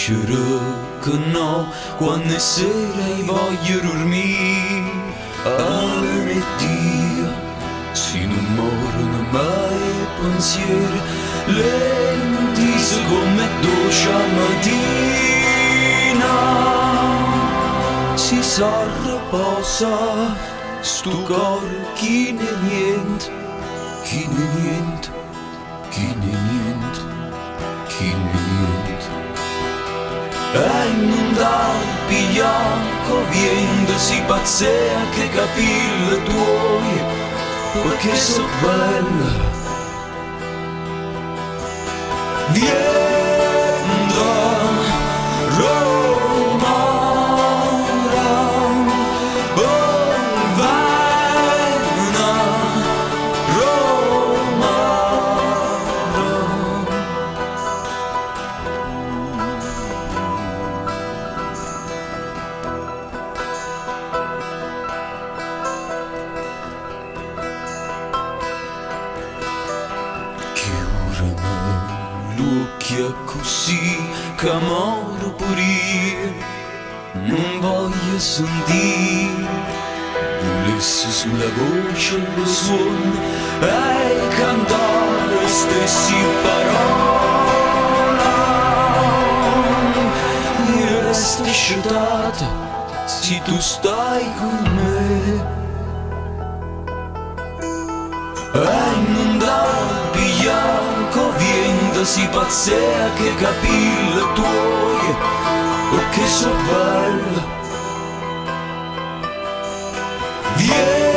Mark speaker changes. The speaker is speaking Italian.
Speaker 1: Giuro che no, quando è sera e voglio dormire, alle metti, se non morono mai pensieri, lenti come dolce mattina, si sa riposa, sto cuore chi ne niente, chi ne niente, chi ne niente, chi ne niente. E non da pigliaco viendo si pazzea che capille tuoi, perché so bella. Viendo Roma, oh Vanna, Roma. L'occhio così che amore pure non voglio sentire, volessi sulla voce lo suono e cantare le stesse parole. Io resto sciatata se tu stai con me, e non da bianco viendo si pazzea che capille tuoi, perché so bella. Vieni